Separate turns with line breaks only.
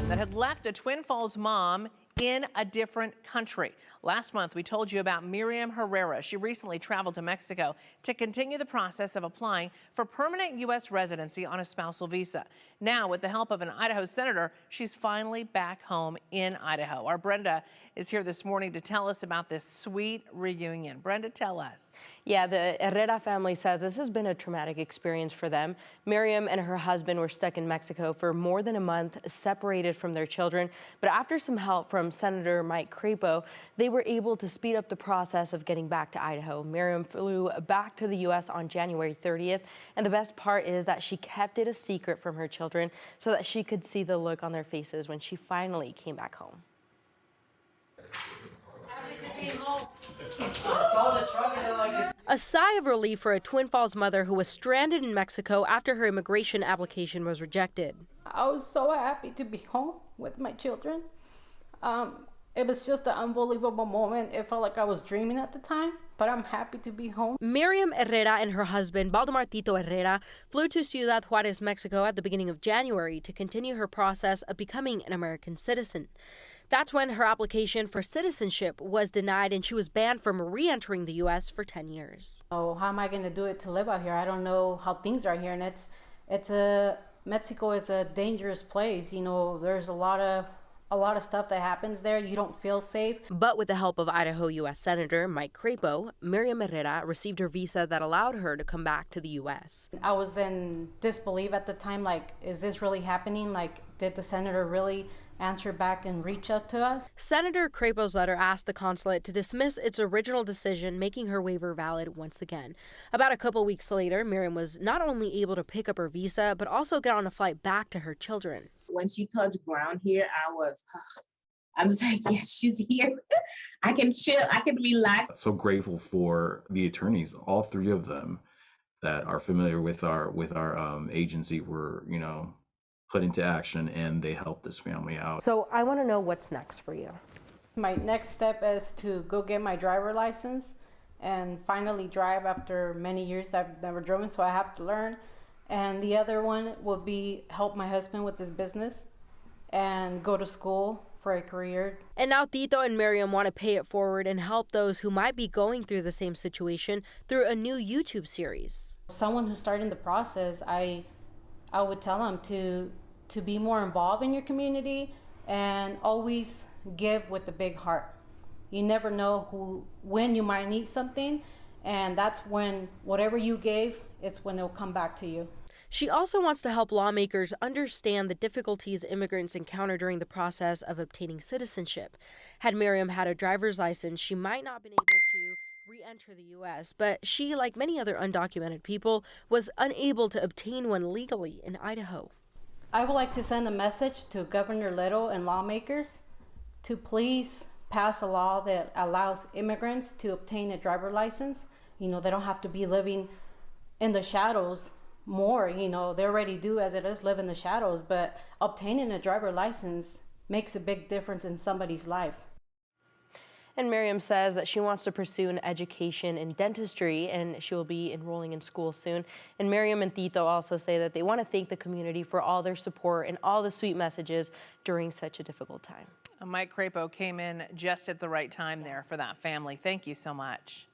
woman that had left a Twin Falls mom in a different country. Last month, we told you about Miriam Herrera. She recently traveled to Mexico to continue the process of applying for permanent U.S. residency on a spousal visa. Now, with the help of an Idaho senator, she's finally back home in Idaho. Our Brenda is here this morning to tell us about this sweet reunion. Brenda, tell us.
Yeah, the Herrera family says this has been a traumatic experience for them. Miriam and her husband were stuck in Mexico for more than a month, separated from their children. But after some help from Senator Mike Crapo, they were able to speed up the process of getting back to Idaho. Miriam flew back to the U.S. on January 30th. And the best part is that she kept it a secret from her children so that she could see the look on their faces when she finally came back home. A sigh of relief for a Twin Falls mother who was stranded in Mexico after her immigration application was rejected.
I was so happy to be home with my children. It was just an unbelievable moment. It felt like I was dreaming at the time, but I'm happy to be home.
Miriam Herrera and her husband, Valdemar Tito Herrera, flew to Ciudad Juarez, Mexico at the beginning of January to continue her process of becoming an American citizen. That's when her application for citizenship was denied and she was banned from re-entering the U.S. for 10 years.
Oh, how am I going to do it to live out here? I don't know how things are here, and Mexico is a dangerous place. You know, there's a lot of stuff that happens there. You don't feel safe.
But with the help of Idaho U.S. Senator Mike Crapo, Miriam Herrera received her visa that allowed her to come back to the U.S.
I was in disbelief at the time, like, is this really happening? Like, did the senator really answer back and reach out to us?
Senator Crapo's letter asked the consulate to dismiss its original decision, making her waiver valid once again. About a couple weeks later, Miriam was not only able to pick up her visa, but also get on a flight back to her children.
When she touched ground here, I was like, yes, she's here. I can chill, I can relax.
So grateful for the attorneys, all three of them that are familiar with our agency were, put into action, and they helped this family out.
So I want to know what's next for you.
My next step is to go get my driver license and finally drive after many years I've never driven, so I have to learn. And the other one will be help my husband with his business and go to school for a career.
And now Tito and Miriam want to pay it forward and help those who might be going through the same situation through a new YouTube series.
Someone who's starting the process, I would tell them to be more involved in your community and always give with a big heart. You never know when you might need something, and that's when whatever you gave, it's when it'll come back to you.
She also wants to help lawmakers understand the difficulties immigrants encounter during the process of obtaining citizenship. Had Miriam had a driver's license, she might not have been able to re-enter the U.S., but she, like many other undocumented people, was unable to obtain one legally in Idaho.
I would like to send a message to Governor Leto and lawmakers to please pass a law that allows immigrants to obtain a driver's license. They don't have to be living in the shadows more. They already do as it is, live in the shadows, but obtaining a driver's license makes a big difference in somebody's life.
And Miriam says that she wants to pursue an education in dentistry, and she will be enrolling in school soon. And Miriam and Tito also say that they want to thank the community for all their support and all the sweet messages during such a difficult time.
Mike Crapo came in just at the right time there for that family. Thank you so much.